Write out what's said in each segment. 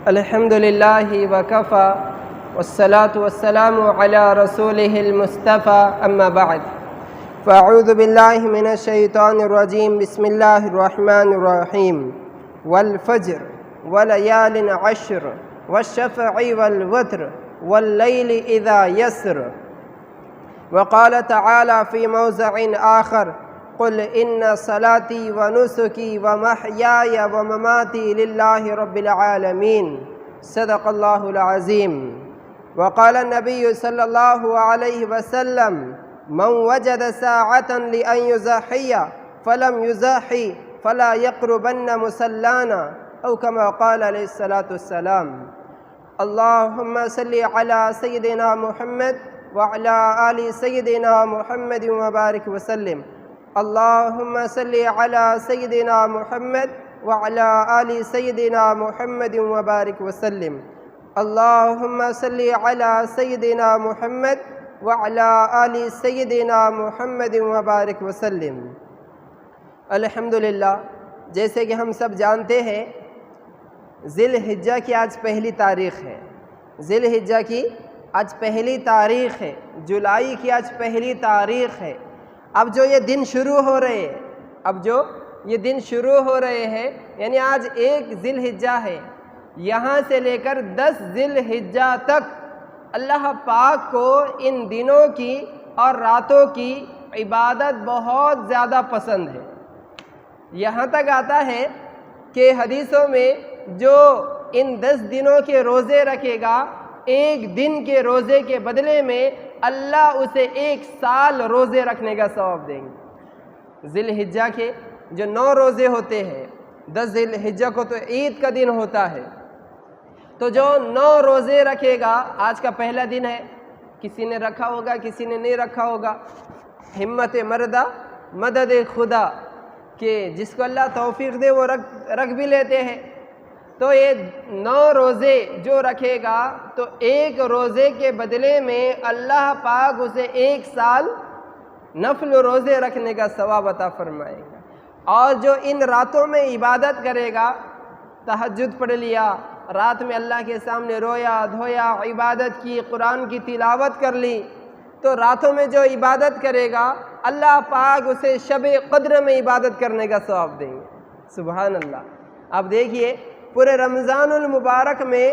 الحمد لله وكفى والصلاة والسلام على رسوله المصطفى أما بعد فأعوذ بالله من الشيطان الرجيم بسم الله الرحمن الرحيم والفجر وليال عشر والشفع والوتر والليل إذا يسر. وقال تعالى في موضع آخر قل إن صلاتي ونسكي ومحياي ومماتي لله رب العالمين صدق الله العظيم. وقال النبي صلى الله عليه وسلم من وجد ساعة لأن يزاحي فلم يزاحي فلا يقربن مصلانا أو كما قال عليه الصلاة والسلام. اللهم صل على سيدنا محمد وعلى آل سيدنا محمد وبارك وسلم. اللهم صل على سيدنا محمد وعلى آل سيدنا محمد وبارك وسلم. اللهم صل على سيدنا محمد وعلى آل سيدنا محمد وبارک وسلم. الحمدللہ، جیسے کہ ہم سب جانتے ہیں ذی الحجہ کی آج پہلی تاریخ ہے. ذی الحجہ کی آج پہلی تاریخ ہے، جولائی کی آج پہلی تاریخ ہے. اب جو یہ دن شروع ہو رہے ہیں یعنی آج 1 ذی الحجہ ہے، یہاں سے لے کر 10 ذی الحجہ تک اللہ پاک کو ان دنوں کی اور راتوں کی عبادت بہت زیادہ پسند ہے. یہاں تک آتا ہے کہ حدیثوں میں جو ان 10 دنوں کے روزے رکھے گا، 1 دن کے روزے کے بدلے میں اللہ اسے 1 سال روزے رکھنے کا ثواب دیں گے. ذی الحجہ کے جو 9 روزے ہوتے ہیں، 10 ذی الحجہ کو تو عید کا دن ہوتا ہے، تو جو 9 روزے رکھے گا، آج کا پہلا دن ہے، کسی نے رکھا ہوگا کسی نے نہیں رکھا ہوگا. ہمت مردہ مدد خدا، کہ جس کو اللہ توفیق دے وہ رکھ بھی لیتے ہیں. تو یہ 9 روزے جو رکھے گا تو 1 روزے کے بدلے میں اللہ پاک اسے 1 سال نفل روزے رکھنے کا ثواب عطا فرمائے گا. اور جو ان راتوں میں عبادت کرے گا، تہجد پڑھ لیا، رات میں اللہ کے سامنے رویا دھویا، عبادت کی، قرآن کی تلاوت کر لی، تو راتوں میں جو عبادت کرے گا اللہ پاک اسے شب قدر میں عبادت کرنے کا ثواب دیں گے. سبحان اللہ. اب دیکھیے پورے رمضان المبارک میں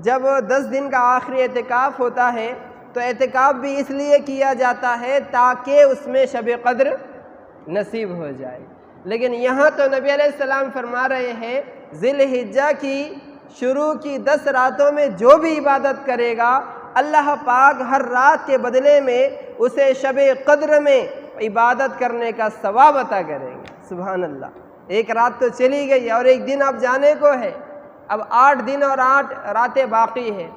جب 10 دن کا آخری اعتکاف ہوتا ہے تو اعتکاف بھی اس لیے کیا جاتا ہے تاکہ اس میں شب قدر نصیب ہو جائے. لیکن یہاں تو نبی علیہ السلام فرما رہے ہیں ذی الحجہ کی شروع کی 10 راتوں میں جو بھی عبادت کرے گا اللہ پاک ہر رات کے بدلے میں اسے شب قدر میں عبادت کرنے کا ثواب عطا کریں گے. سبحان اللہ. 1 رات تو چلی گئی اور 1 دن اب جانے کو ہے. اب 8 دن اور 8 راتیں باقی ہیں.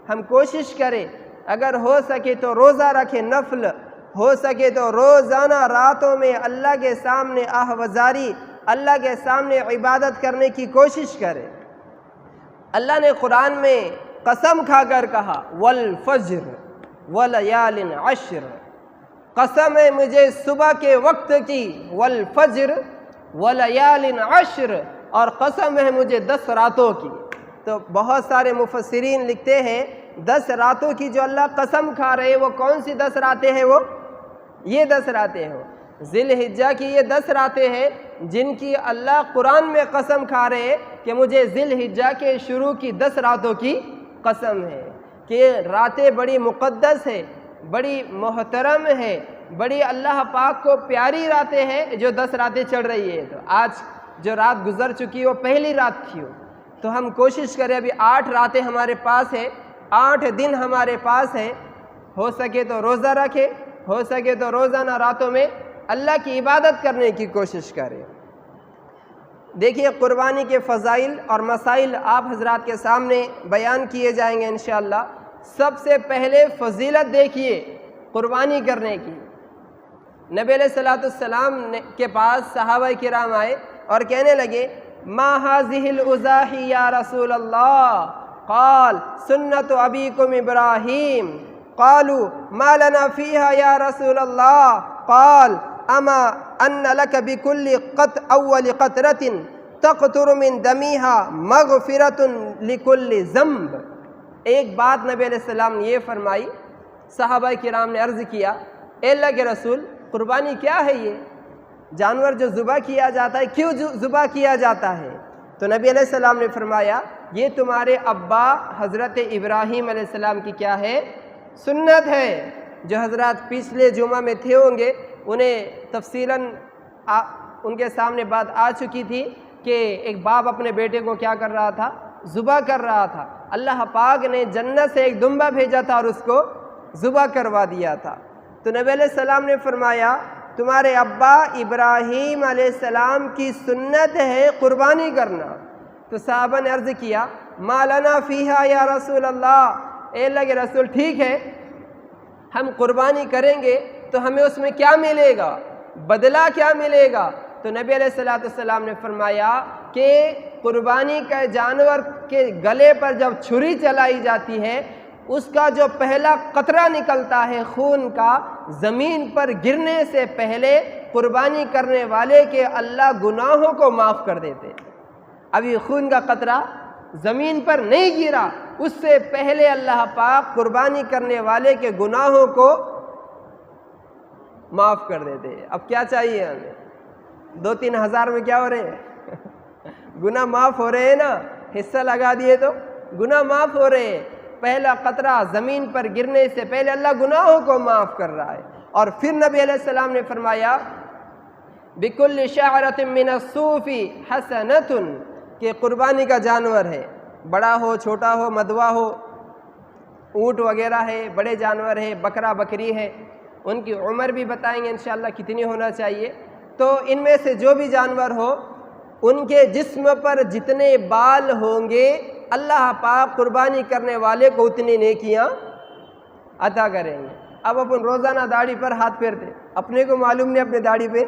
ہم کوشش کریں اگر ہو سکے تو روزہ رکھیں، نفل ہو سکے تو روزانہ راتوں میں اللہ کے سامنے آہوازاری، اللہ کے سامنے عبادت کرنے کی کوشش کریں. اللہ نے قرآن میں قسم کھا کر کہا والفجر ولیال عشر، قسم ہے مجھے صبح کے وقت کی، والفجر ولیال عشر، اور قسم ہے مجھے 10 راتوں کی. تو بہت سارے مفسرین لکھتے ہیں 10 راتوں کی جو اللہ قسم کھا رہے ہیں وہ کون سی 10 راتیں ہیں؟ وہ یہ 10 راتیں ہیں. ذی الحجہ کی یہ 10 راتیں ہیں جن کی اللہ قرآن میں قسم کھا رہے ہیں کہ مجھے ذی الحجہ کے شروع کی 10 راتوں کی قسم ہے کہ راتیں بڑی مقدس ہے، بڑی محترم ہے، بڑی اللہ پاک کو پیاری راتیں ہیں جو 10 راتیں چڑھ رہی ہے. تو آج جو رات گزر چکی وہ پہلی رات تھی، تو ہم کوشش کریں ابھی 8 راتیں ہمارے پاس ہے، 8 دن ہمارے پاس ہے. ہو سکے تو روزہ رکھیں، ہو سکے تو روزانہ راتوں میں اللہ کی عبادت کرنے کی کوشش کریں. دیکھیے قربانی کے فضائل اور مسائل آپ حضرات کے سامنے بیان کیے جائیں گے انشاءاللہ. سب سے پہلے فضیلت دیکھیے قربانی کرنے کی. نبی علیہ السلام کے پاس صحابہ کرام آئے اور کہنے لگے ما هذه الاضاحی یا رسول اللہ؟ قال سنت ابیکم ابراہیم. قالوا ما لنا فيها یا رسول اللہ؟ قال اما ان لك بكل اول قطرة تقطر من دمیہا مغفرۃ لکل ذنب۔ ایک بات نبی علیہ السلام نے یہ فرمائی، صحابہ کرام نے عرض کیا اے اللہ کے رسول قربانی کیا ہے؟ یہ جانور جو ذبح کیا جاتا ہے کیوں ذبح کیا جاتا ہے؟ تو نبی علیہ السلام نے فرمایا یہ تمہارے ابا حضرت ابراہیم علیہ السلام کی کیا ہے؟ سنت ہے۔ جو حضرات پچھلے جمعہ میں تھے ہوں گے انہیں تفصیلاً ان کے سامنے بات آ چکی تھی کہ ایک باپ اپنے بیٹے کو کیا کر رہا تھا؟ ذبح کر رہا تھا۔ اللہ پاک نے جنت سے ایک دمبا بھیجا تھا اور اس کو ذبح کروا دیا تھا۔ تو نبی علیہ السلام نے فرمایا تمہارے ابا ابراہیم علیہ السلام کی سنت ہے قربانی کرنا۔ تو صحابہ نے عرض کیا ما لنا فیہا یا رسول اللہ، اے اللہ کے رسول ٹھیک ہے ہم قربانی کریں گے تو ہمیں اس میں کیا ملے گا؟ بدلہ کیا ملے گا؟ تو نبی علیہ السلام نے فرمایا کہ قربانی کا جانور کے گلے پر جب چھری چلائی جاتی ہے اس کا جو پہلا قطرہ نکلتا ہے خون کا، زمین پر گرنے سے پہلے قربانی کرنے والے کے اللہ گناہوں کو معاف کر دیتے۔ ابھی خون کا قطرہ زمین پر نہیں گرا، اس سے پہلے اللہ پاک قربانی کرنے والے کے گناہوں کو معاف کر دیتے۔ اب کیا چاہیے ہمیں؟ 2-3 ہزار میں کیا ہو رہے ہیں؟ گناہ معاف ہو رہے ہیں نا، حصہ لگا دیے تو گناہ معاف ہو رہے ہیں۔ پہلا قطرہ زمین پر گرنے سے پہلے اللہ گناہوں کو معاف کر رہا ہے۔ اور پھر نبی علیہ السلام نے فرمایا بِكُلِّ شَعْرَةٍ مِّنَ الصُّوفِ حَسَنَةٌ کہ قربانی کا جانور ہے، بڑا ہو چھوٹا ہو مدوا ہو، اونٹ وغیرہ ہے، بڑے جانور ہے، بکرا بکری ہے، ان کی عمر بھی بتائیں گے انشاءاللہ کتنی ہونا چاہیے۔ تو ان میں سے جو بھی جانور ہو ان کے جسم پر جتنے بال ہوں گے اللہ پاک قربانی کرنے والے کو اتنی نیکیاں عطا کریں گے۔ اب اپن روزانہ داڑھی پر ہاتھ پھیرتے، اپنے کو معلوم نہیں اپنے داڑھی پہ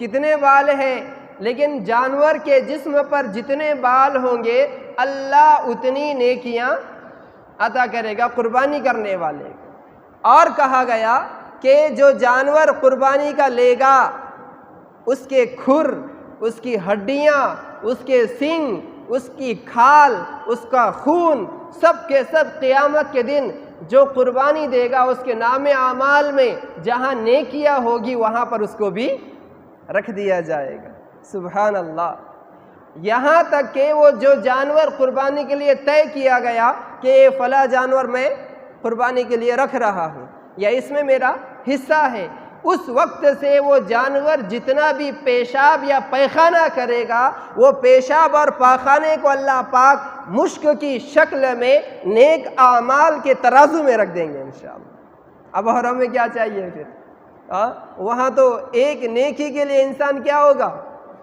کتنے بال ہیں، لیکن جانور کے جسم پر جتنے بال ہوں گے اللہ اتنی نیکیاں عطا کرے گا قربانی کرنے والے۔ اور کہا گیا کہ جو جانور قربانی کا لے گا اس کے کھر، اس کی ہڈیاں، اس کے سینگ، اس کی کھال، اس کا خون، سب کے سب قیامت کے دن جو قربانی دے گا اس کے نام اعمال میں جہاں نیکیاں ہوگی وہاں پر اس کو بھی رکھ دیا جائے گا۔ سبحان اللہ۔ یہاں تک کہ وہ جو جانور قربانی کے لیے طے کیا گیا کہ یہ فلاں جانور میں قربانی کے لیے رکھ رہا ہوں یا اس میں میرا حصہ ہے، اس وقت سے وہ جانور جتنا بھی پیشاب یا پیخانہ کرے گا وہ پیشاب اور پاخانے کو اللہ پاک مشک کی شکل میں نیک اعمال کے ترازو میں رکھ دیں گے انشاءاللہ۔ اب اور ہمیں کیا چاہیے پھر؟ وہاں تو ایک نیکی کے لیے انسان کیا ہوگا؟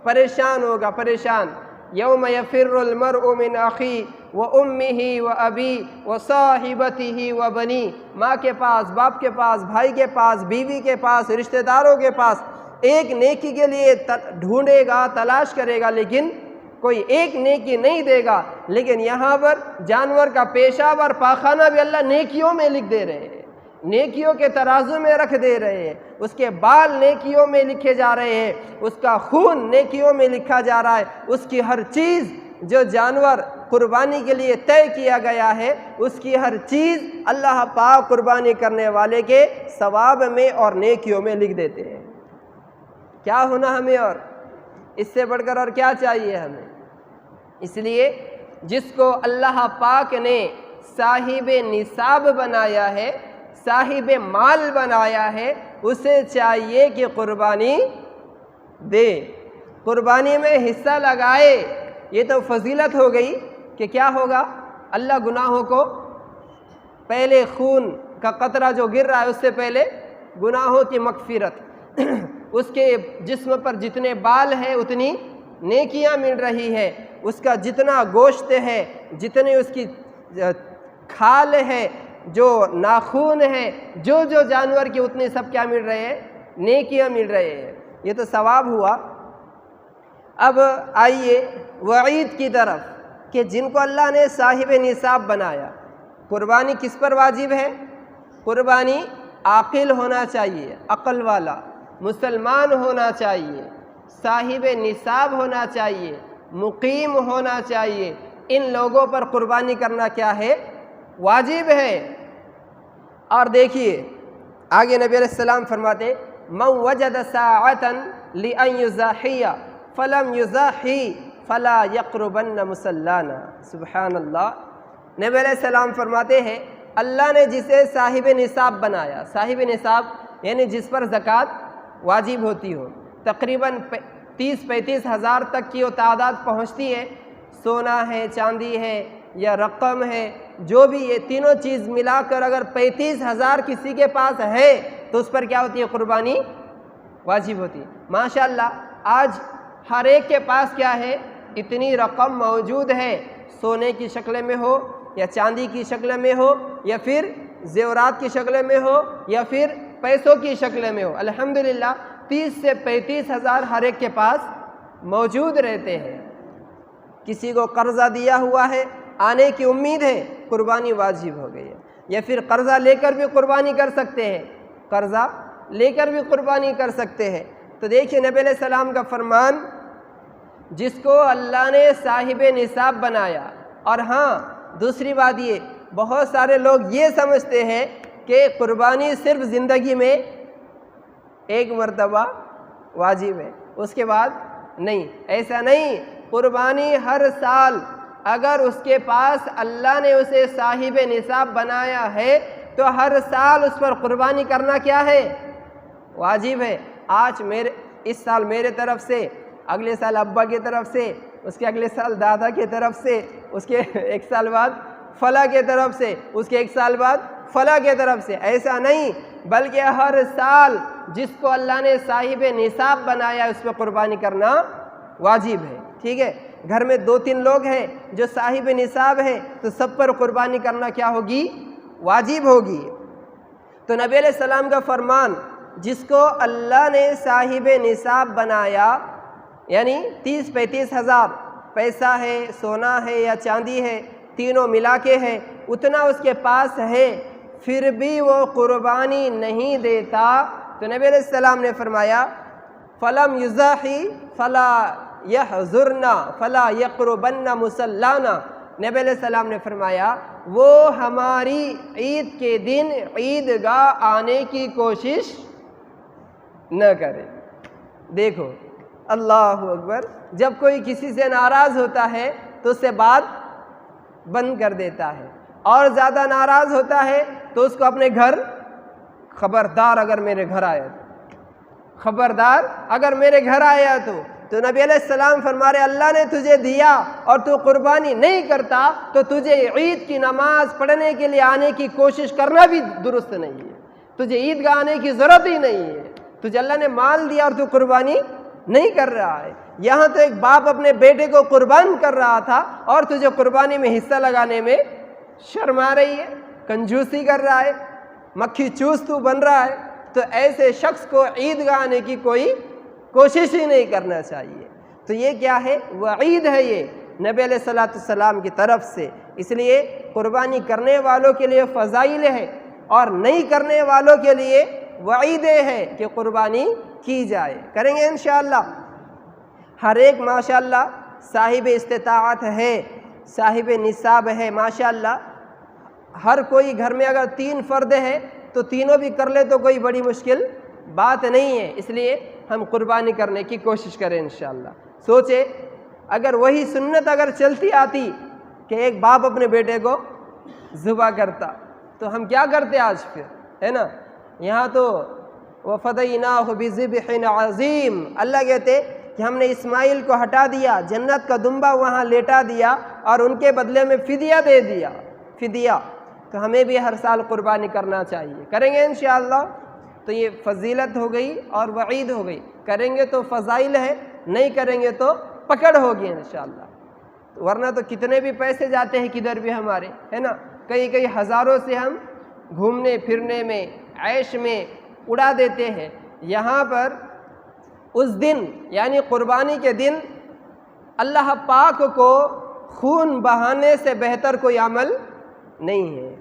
پریشان ہوگا، پریشان۔ یوم یفر المرء من اخی و امہ و ابی و صاحبتہ و بنی، ماں کے پاس، باپ کے پاس، بھائی کے پاس، بیوی کے پاس، رشتہ داروں کے پاس ایک نیکی کے لیے ڈھونڈے گا، تلاش کرے گا، لیکن کوئی ایک نیکی نہیں دے گا۔ لیکن یہاں پر جانور کا پیشاب اور پاخانہ بھی اللہ نیکیوں میں لکھ دے رہے ہیں، نیکیوں کے ترازو میں رکھ دے رہے ہیں، اس کے بال نیکیوں میں لکھے جا رہے ہیں، اس کا خون نیکیوں میں لکھا جا رہا ہے، اس کی ہر چیز جو جانور قربانی کے لیے طے کیا گیا ہے اس کی ہر چیز اللہ پاک قربانی کرنے والے کے ثواب میں اور نیکیوں میں لکھ دیتے ہیں۔ کیا ہونا ہمیں اور اس سے بڑھ کر اور کیا چاہیے ہمیں؟ اس لیے جس کو اللہ پاک نے صاحب نصاب بنایا ہے، صاحب مال بنایا ہے، اسے چاہیے کہ قربانی دے، قربانی میں حصہ لگائے۔ یہ تو فضیلت ہو گئی کہ کیا ہوگا؟ اللہ گناہوں کو، پہلے خون کا قطرہ جو گر رہا ہے اس سے پہلے گناہوں کی مغفرت، اس کے جسم پر جتنے بال ہیں اتنی نیکیاں مل رہی ہے، اس کا جتنا گوشت ہے، جتنے اس کی کھال ہے، جو ناخون ہے، جو جانور کی اتنے سب کیا مل رہے ہیں؟ نیکیاں مل رہے ہیں۔ یہ تو ثواب ہوا۔ اب آئیے وعید کی طرف کہ جن کو اللہ نے صاحب نصاب بنایا، قربانی کس پر واجب ہے؟ قربانی عاقل ہونا چاہیے، عقل والا مسلمان ہونا چاہیے، صاحب نصاب ہونا چاہیے، مقیم ہونا چاہیے، ان لوگوں پر قربانی کرنا کیا ہے؟ واجب ہے۔ اور دیکھیے آگے نبی علیہ السلام فرماتے من وجد ساعتا لأن یضاحی فلم یضاحی فلا یقربن مصلانا۔ سبحان اللہ۔ نبی علیہ السلام فرماتے ہیں اللہ نے جسے صاحب نصاب بنایا، صاحب نصاب یعنی جس پر زکوٰۃ واجب ہوتی ہو، تقریباً 30-35 ہزار تک کی وہ تعداد پہنچتی ہے، سونا ہے، چاندی ہے یا رقم ہے، جو بھی یہ تینوں چیز ملا کر اگر 35 ہزار کسی کے پاس ہے تو اس پر کیا ہوتی ہے؟ قربانی واجب ہوتی ہے۔ ماشاءاللہ آج ہر ایک کے پاس کیا ہے؟ اتنی رقم موجود ہے، سونے کی شکل میں ہو یا چاندی کی شکل میں ہو یا پھر زیورات کی شکل میں ہو یا پھر پیسوں کی شکل میں ہو، الحمدللہ 30 سے 35 ہزار ہر ایک کے پاس موجود رہتے ہیں۔ کسی کو قرضہ دیا ہوا ہے، آنے کی امید ہے، قربانی واجب ہو گئی ہے، یا پھر قرضہ لے کر بھی قربانی کر سکتے ہیں، قرضہ لے کر بھی قربانی کر سکتے ہیں۔ تو دیکھیے نبی علیہ السلام کا فرمان، جس کو اللہ نے صاحب نصاب بنایا۔ اور ہاں دوسری بات یہ، بہت سارے لوگ یہ سمجھتے ہیں کہ قربانی صرف زندگی میں ایک مرتبہ واجب ہے، اس کے بعد نہیں، ایسا نہیں۔ قربانی ہر سال اگر اس کے پاس اللہ نے اسے صاحب نصاب بنایا ہے تو ہر سال اس پر قربانی کرنا کیا ہے؟ واجب ہے۔ آج اس سال میرے طرف سے، اگلے سال ابا کی طرف سے، اس کے اگلے سال دادا کی طرف سے، اس کے ایک سال بعد فلاں کی طرف سے، اس کے ایک سال بعد فلاں کی طرف سے، ایسا نہیں، بلکہ ہر سال جس کو اللہ نے صاحب نصاب بنایا اس پہ قربانی کرنا واجب ہے۔ ٹھیک ہے، گھر میں 2-3 لوگ ہیں جو صاحب نصاب ہے تو سب پر قربانی کرنا کیا ہوگی؟ واجب ہوگی۔ تو نبی علیہ السلام کا فرمان، جس کو اللہ نے صاحب نصاب بنایا، یعنی 30-35 ہزار پیسہ ہے، سونا ہے یا چاندی ہے، تینوں ملا کے ہے، اتنا اس کے پاس ہے، پھر بھی وہ قربانی نہیں دیتا تو نبی علیہ السلام نے فرمایا فلم یضاحی فلا یحضرنا فلا یقربن مصلانا۔ نبی علیہ السلام نے فرمایا وہ ہماری عید کے دن عیدگاہ آنے کی کوشش نہ کرے۔ دیکھو اللہ اکبر، جب کوئی کسی سے ناراض ہوتا ہے تو اس سے بات بند کر دیتا ہے، اور زیادہ ناراض ہوتا ہے تو اس کو اپنے گھر، خبردار اگر میرے گھر آیا تو، خبردار اگر میرے گھر آیا تو نبی علیہ السلام فرما رہے اللہ نے تجھے دیا اور تو قربانی نہیں کرتا تو تجھے عید کی نماز پڑھنے کے لیے آنے کی کوشش کرنا بھی درست نہیں ہے، تجھے عیدگاہ آنے کی ضرورت ہی نہیں ہے، تجھے اللہ نے مال دیا اور تو قربانی نہیں کر رہا ہے۔ یہاں تو ایک باپ اپنے بیٹے کو قربان کر رہا تھا اور تجھے قربانی میں حصہ لگانے میں شرم آ رہی ہے، کنجوسی کر رہا ہے، مکھی چوس تو بن رہا ہے، تو ایسے شخص کو عیدگاہ آنے کی کوئی کوشش ہی نہیں کرنا چاہیے۔ تو یہ کیا ہے؟ وعید ہے یہ نبی علیہ السلام کی طرف سے۔ اس لیے قربانی کرنے والوں کے لیے فضائل ہے اور نہیں کرنے والوں کے لیے وعیدیں ہے کہ قربانی کی جائے، کریں گے انشاءاللہ۔ ہر ایک ماشاءاللہ صاحب استطاعت ہے، صاحب نصاب ہے ماشاءاللہ۔ ہر کوئی گھر میں اگر 3 فرد ہے تو تینوں بھی کر لے تو کوئی بڑی مشکل بات نہیں ہے، اس لیے ہم قربانی کرنے کی کوشش کریں انشاءاللہ۔ سوچے اگر وہی سنت اگر چلتی آتی کہ ایک باپ اپنے بیٹے کو ذبح کرتا تو ہم کیا کرتے آج پھر، ہے نا؟ یہاں تو وَفَدَيْنَاهُ بِذِبْحٍ عَظِيمٍ، اللہ کہتے کہ ہم نے اسماعیل کو ہٹا دیا، جنت کا دمبا وہاں لیٹا دیا اور ان کے بدلے میں فدیہ دے دیا، فدیہ۔ تو ہمیں بھی ہر سال قربانی کرنا چاہیے، کریں گے انشاءاللہ۔ تو یہ فضیلت ہو گئی اور وعید ہو گئی، کریں گے تو فضائل ہے، نہیں کریں گے تو پکڑ ہوگی انشاءاللہ۔ ورنہ تو کتنے بھی پیسے جاتے ہیں کدھر بھی ہمارے، ہے نا؟ کئی ہزاروں سے ہم گھومنے پھرنے میں، عیش میں اڑا دیتے ہیں۔ یہاں پر اس دن یعنی قربانی کے دن اللہ پاک کو خون بہانے سے بہتر کوئی عمل نہیں ہے۔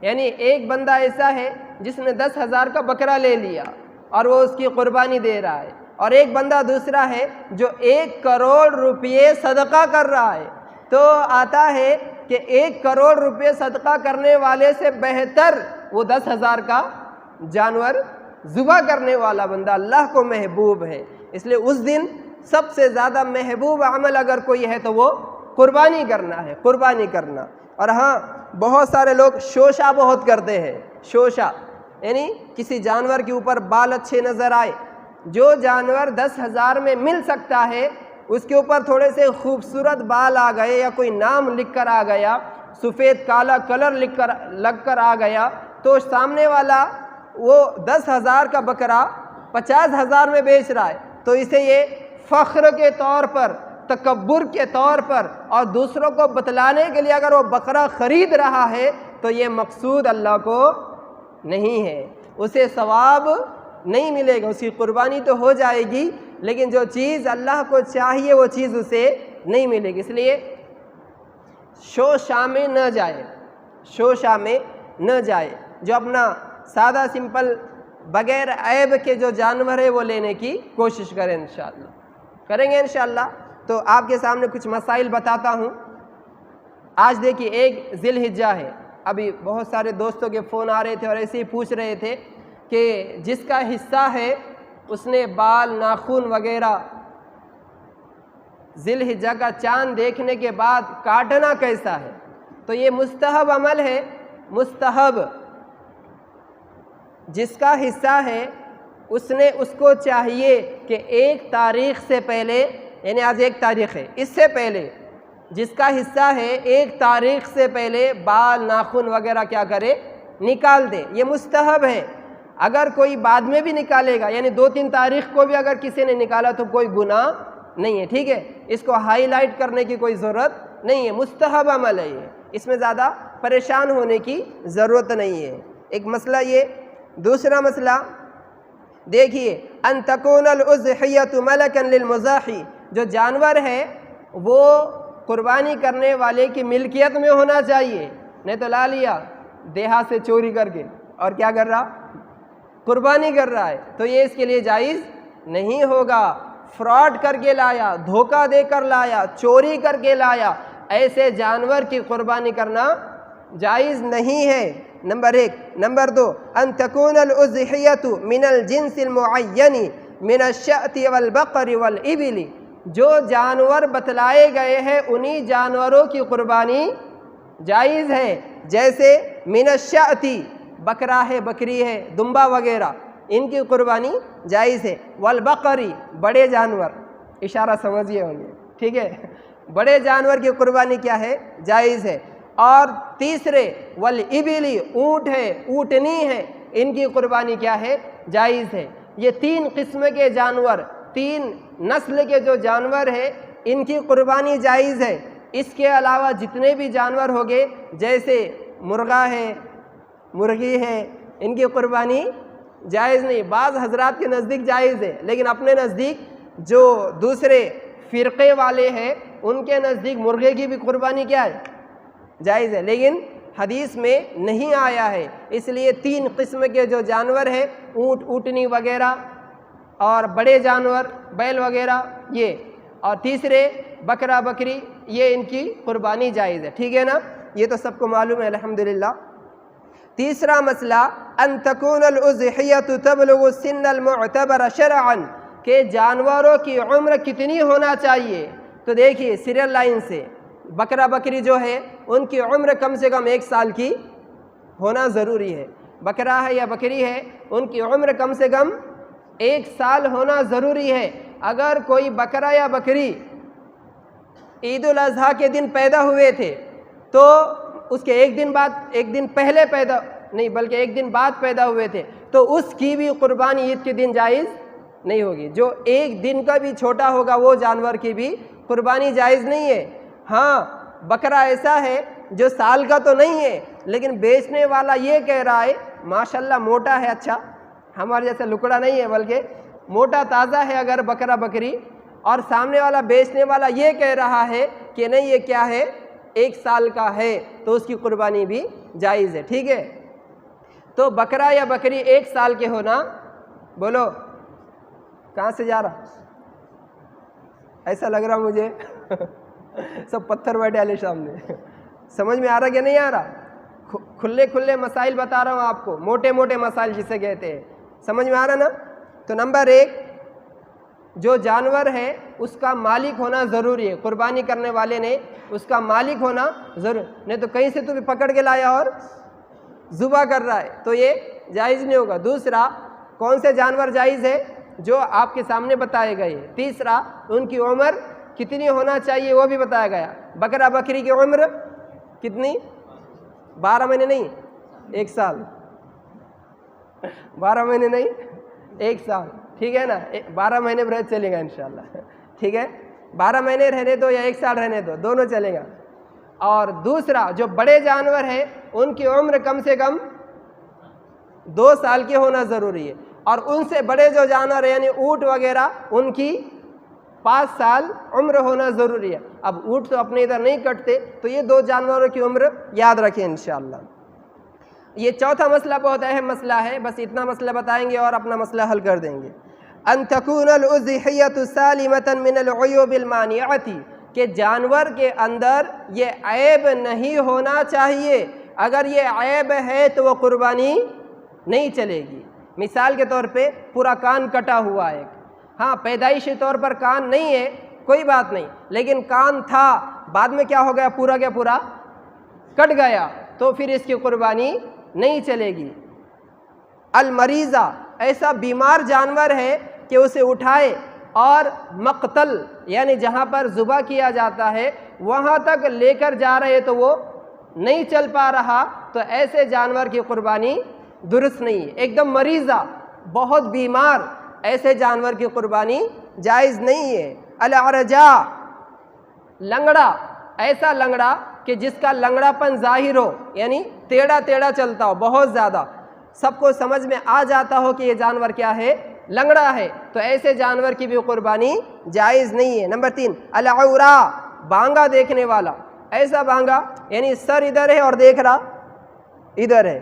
یعنی ایک بندہ ایسا ہے جس نے 10,000 کا بکرا لے لیا اور وہ اس کی قربانی دے رہا ہے اور ایک بندہ دوسرا ہے جو 1 کروڑ روپے صدقہ کر رہا ہے، تو آتا ہے کہ 1 کروڑ روپے صدقہ کرنے والے سے بہتر وہ 10,000 کا جانور ذبح کرنے والا بندہ اللہ کو محبوب ہے۔ اس لیے اس دن سب سے زیادہ محبوب عمل اگر کوئی ہے تو وہ قربانی کرنا ہے، قربانی کرنا۔ اور ہاں، بہت سارے لوگ شوشہ بہت کرتے ہیں، شوشہ یعنی کسی جانور کے اوپر بال اچھے نظر آئے، جو جانور 10,000 میں مل سکتا ہے اس کے اوپر تھوڑے سے خوبصورت بال آ گئے یا کوئی نام لکھ کر آ گیا، سفید کالا کلر لگ کر آ گیا، تو سامنے والا وہ 10,000 کا بکرا 50,000 میں بیچ رہا ہے، تو اسے یہ فخر کے طور پر، تکبر کے طور پر اور دوسروں کو بتلانے کے لیے اگر وہ بکرا خرید رہا ہے تو یہ مقصود اللہ کو نہیں ہے، اسے ثواب نہیں ملے گا۔ اس کی قربانی تو ہو جائے گی لیکن جو چیز اللہ کو چاہیے وہ چیز اسے نہیں ملے گی۔ اس لیے شوشہ میں نہ جائے، شوشہ میں نہ جائے، جو اپنا سادہ سمپل بغیر عیب کے جو جانور ہے وہ لینے کی کوشش کریں، انشاءاللہ کریں گے انشاءاللہ۔ تو آپ کے سامنے کچھ مسائل بتاتا ہوں۔ آج دیکھیے 1 ذی الحجہ ہے، ابھی بہت سارے دوستوں کے فون آ رہے تھے اور ایسے ہی پوچھ رہے تھے کہ جس کا حصہ ہے اس نے بال ناخن وغیرہ ذی الحجہ کا چاند دیکھنے کے بعد کاٹنا کیسا ہے؟ تو یہ مستحب عمل ہے، مستحب۔ جس کا حصہ ہے اس کو چاہیے کہ 1 تاریخ سے پہلے، یعنی آج 1 تاریخ ہے، اس سے پہلے جس کا حصہ ہے 1 تاریخ سے پہلے بال ناخن وغیرہ کیا کرے؟ نکال دے۔ یہ مستحب ہے۔ اگر کوئی بعد میں بھی نکالے گا، یعنی 2-3 تاریخ کو بھی اگر کسی نے نکالا تو کوئی گناہ نہیں ہے، ٹھیک ہے؟ اس کو ہائی لائٹ کرنے کی کوئی ضرورت نہیں ہے، مستحب عمل ہے یہ، اس میں زیادہ پریشان ہونے کی ضرورت نہیں ہے۔ ایک مسئلہ یہ۔ دوسرا مسئلہ دیکھیے، ان تکون الاضحیۃ ملکا للمضاحی، جو جانور ہے وہ قربانی کرنے والے کی ملکیت میں ہونا چاہیے، نہیں تو لا لیا دیہات سے چوری کر کے اور کیا کر رہا؟ قربانی کر رہا ہے، تو یہ اس کے لیے جائز نہیں ہوگا۔ فراڈ کر کے لایا، دھوکہ دے کر لایا، چوری کر کے لایا، ایسے جانور کی قربانی کرنا جائز نہیں ہے، نمبر 1۔ نمبر 2، ان تکون الاضحیۃ من الجنس المعین من الشأۃ والبقر والابل، جو جانور بتلائے گئے ہیں انہی جانوروں کی قربانی جائز ہے، جیسے من الشأۃ، بکرا ہے، بکری ہے، دمبا وغیرہ، ان کی قربانی جائز ہے، والبقری، بڑے جانور، اشارہ سمجھیے ہوں گے، ٹھیک ہے؟ بڑے جانور کی قربانی کیا ہے؟ جائز ہے۔ اور تیسرے، والابل، اونٹ ہے، اونٹنی ہے، ان کی قربانی کیا ہے؟ جائز ہے۔ یہ 3 قسم کے جانور، 3 نسل کے جو جانور ہیں ان کی قربانی جائز ہے۔ اس کے علاوہ جتنے بھی جانور ہوگے، جیسے مرغا ہے، مرغی ہے، ان کی قربانی جائز نہیں۔ بعض حضرات کے نزدیک جائز ہے لیکن اپنے نزدیک جو دوسرے فرقے والے ہیں ان کے نزدیک مرغے کی بھی قربانی کیا ہے؟ جائز ہے، لیکن حدیث میں نہیں آیا ہے۔ اس لیے 3 قسم کے جو جانور ہیں، اونٹ، اونٹنی وغیرہ، اور بڑے جانور بیل وغیرہ یہ، اور تیسرے بکرا بکری، یہ ان کی قربانی جائز ہے، ٹھیک ہے نا؟ یہ تو سب کو معلوم ہے الحمدللہ۔ تیسرا مسئلہ، ان تکون الاضحیۃ تبلغ السن المعتبر شرعا، کہ جانوروں کی عمر کتنی ہونا چاہیے؟ تو دیکھیے سیریل لائن سے، بکرا بکری جو ہے ان کی عمر کم سے کم 1 سال کی ہونا ضروری ہے۔ بکرا ہے یا بکری ہے، ان کی عمر کم سے کم 1 سال ہونا ضروری ہے۔ اگر کوئی بکرا یا بکری عید الاضحیٰ کے دن پیدا ہوئے تھے تو اس کے ایک دن پہلے پیدا نہیں بلکہ 1 دن بعد پیدا ہوئے تھے تو اس کی بھی قربانی عید کے دن جائز نہیں ہوگی۔ جو 1 دن کا بھی چھوٹا ہوگا وہ جانور کی بھی قربانی جائز نہیں ہے۔ ہاں، بکرا ایسا ہے جو سال کا تو نہیں ہے لیکن بیچنے والا یہ کہہ رہا ہے ماشاءاللہ موٹا ہے، اچھا ہمارے جیسا لکڑا نہیں ہے بلکہ موٹا تازہ ہے اگر بکرا بکری، اور سامنے والا بیچنے والا یہ کہہ رہا ہے کہ نہیں یہ کیا ہے 1 سال کا ہے، تو اس کی قربانی بھی جائز ہے، ٹھیک ہے؟ تو بکرا یا بکری 1 سال کے ہونا، بولو کہاں سے جا رہا؟ ایسا لگ رہا مجھے سب پتھر بیٹھے والے سامنے. سمجھ میں آ رہا کہ نہیں آ رہا؟ کھلے مسائل بتا رہا ہوں آپ کو، موٹے موٹے مسائل جسے کہتے ہیں. سمجھ میں آ رہا نا؟ تو نمبر 1، جو جانور ہے اس کا مالک ہونا ضروری ہے. قربانی کرنے والے نے اس کا مالک ہونا ضرور، نہیں تو کہیں سے تو بھی پکڑ کے لایا اور ذبح کر رہا ہے تو یہ جائز نہیں ہوگا. دوسرا، کون سے جانور جائز ہے؟ جو آپ کے سامنے بتائے گئے. تیسرا، ان کی عمر کتنی ہونا چاہیے وہ بھی بتایا گیا. بکرا بکری کی عمر کتنی؟ 12 مہینے نہیں، 1 سال. 12 مہینے نہیں، 1 سال. ٹھیک ہے نا؟ 12 مہینے برہد چلے گا انشاءاللہ. ٹھیک ہے، 12 مہینے رہنے دو یا 1 سال رہنے دو، دونوں چلے گا. اور دوسرا، جو بڑے جانور ہیں ان کی عمر کم سے کم 2 سال کی ہونا ضروری ہے. اور ان سے بڑے جو جانور ہیں یعنی اونٹ وغیرہ، ان کی 5 سال عمر ہونا ضروری ہے. اب اونٹ تو اپنے ادھر نہیں کٹتے، تو یہ 2 جانوروں کی عمر یاد رکھیں انشاءاللہ. یہ چوتھا مسئلہ بہت اہم مسئلہ ہے، بس اتنا مسئلہ بتائیں گے اور اپنا مسئلہ حل کر دیں گے. ان تکون الاضحیۃ سالمۃ من العیوب المانعۃ، کہ جانور کے اندر یہ عیب نہیں ہونا چاہیے. اگر یہ عیب ہے تو وہ قربانی نہیں چلے گی. مثال کے طور پہ پورا کان کٹا ہوا ہے. ہاں، پیدائشی طور پر کان نہیں ہے، کوئی بات نہیں، لیکن کان تھا، بعد میں کیا ہو گیا؟ پورا کے پورا کٹ گیا، تو پھر اس کی قربانی نہیں چلے گی. المریضہ، ایسا بیمار جانور ہے کہ اسے اٹھائے اور مقتل یعنی جہاں پر ذبح کیا جاتا ہے وہاں تک لے کر جا رہے تو وہ نہیں چل پا رہا، تو ایسے جانور کی قربانی درست نہیں ہے. ایک دم مریضہ، بہت بیمار، ایسے جانور کی قربانی جائز نہیں ہے. العرجاء، لنگڑا، ایسا لنگڑا کہ جس کا لنگڑا پن ظاہر ہو، یعنی ٹیڑھا ٹیڑھا چلتا ہو بہت زیادہ، سب کو سمجھ میں آ جاتا ہو کہ یہ جانور کیا ہے؟ لنگڑا ہے، تو ایسے جانور کی بھی قربانی جائز نہیں ہے. نمبر 3، العورا، بانگا دیکھنے والا. ایسا بانگا یعنی سر ادھر ہے اور دیکھ رہا ادھر ہے،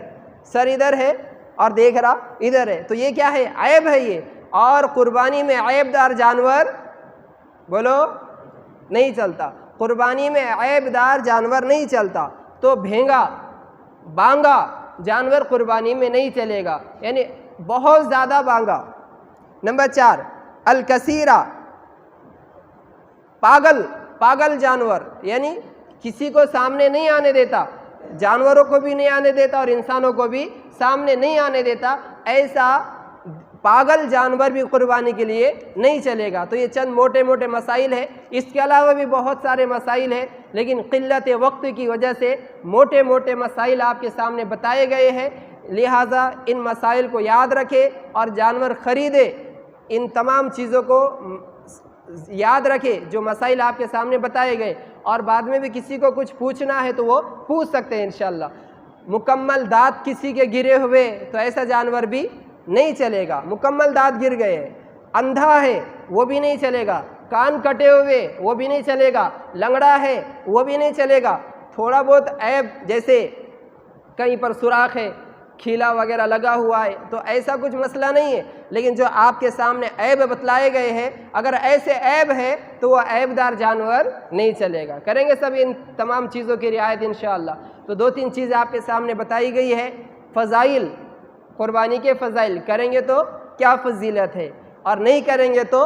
سر ادھر ہے اور دیکھ رہا ادھر ہے، تو یہ کیا ہے؟ عیب ہے یہ. اور قربانی میں عیب دار جانور بولو نہیں چلتا. قربانی میں عیب دار جانور نہیں چلتا. تو بھینگا، بانگا جانور قربانی میں نہیں چلے گا، یعنی بہت زیادہ بانگا. نمبر 4، الکثیرہ، پاگل جانور، یعنی کسی کو سامنے نہیں آنے دیتا، جانوروں کو بھی نہیں آنے دیتا اور انسانوں کو بھی سامنے نہیں آنے دیتا. ایسا پاگل جانور بھی قربانی کے لیے نہیں چلے گا. تو یہ چند موٹے موٹے مسائل ہیں. اس کے علاوہ بھی بہت سارے مسائل ہیں، لیکن قلت وقت کی وجہ سے موٹے موٹے مسائل آپ کے سامنے بتائے گئے ہیں. لہٰذا ان مسائل کو یاد رکھے اور جانور خریدے. ان تمام چیزوں کو یاد رکھے جو مسائل آپ کے سامنے بتائے گئے، اور بعد میں بھی کسی کو کچھ پوچھنا ہے تو وہ پوچھ سکتے ہیں انشاءاللہ. مکمل دانت کسی کے گرے ہوئے تو ایسا جانور بھی نہیں چلے گا. مکمل دانت گر گئے، اندھا ہے وہ بھی نہیں چلے گا، کان کٹے ہوئے وہ بھی نہیں چلے گا، لنگڑا ہے وہ بھی نہیں چلے گا. تھوڑا بہت عیب جیسے کہیں پر سوراخ ہے، کھیلا وغیرہ لگا ہوا ہے، تو ایسا کچھ مسئلہ نہیں ہے. لیکن جو آپ کے سامنے عیب بتلائے گئے ہیں، اگر ایسے عیب ہے تو وہ عیب دار جانور نہیں چلے گا. کریں گے سب ان تمام چیزوں کی رعایت انشاءاللہ. تو 2-3 چیزیں آپ کے سامنے بتائی گئی ہے. فضائل، قربانی کے فضائل، کریں گے تو کیا فضیلت ہے اور نہیں کریں گے تو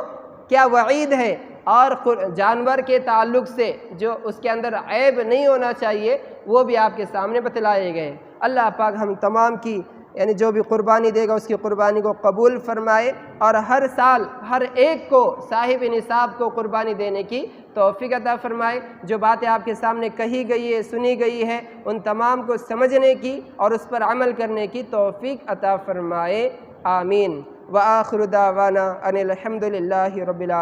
کیا وعید ہے. اور جانور کے تعلق سے جو اس کے اندر عیب نہیں ہونا چاہیے وہ بھی آپ کے سامنے بتلائے گئے. اللہ پاک ہم تمام کی یعنی جو بھی قربانی دے گا اس کی قربانی کو قبول فرمائے، اور ہر سال ہر ایک کو صاحب نصاب کو قربانی دینے کی توفیق عطا فرمائے. جو باتیں آپ کے سامنے کہی گئی ہے، سنی گئی ہے، ان تمام کو سمجھنے کی اور اس پر عمل کرنے کی توفیق عطا فرمائے. آمین. وآخر دعوانا ان الحمد للہ رب العالمین.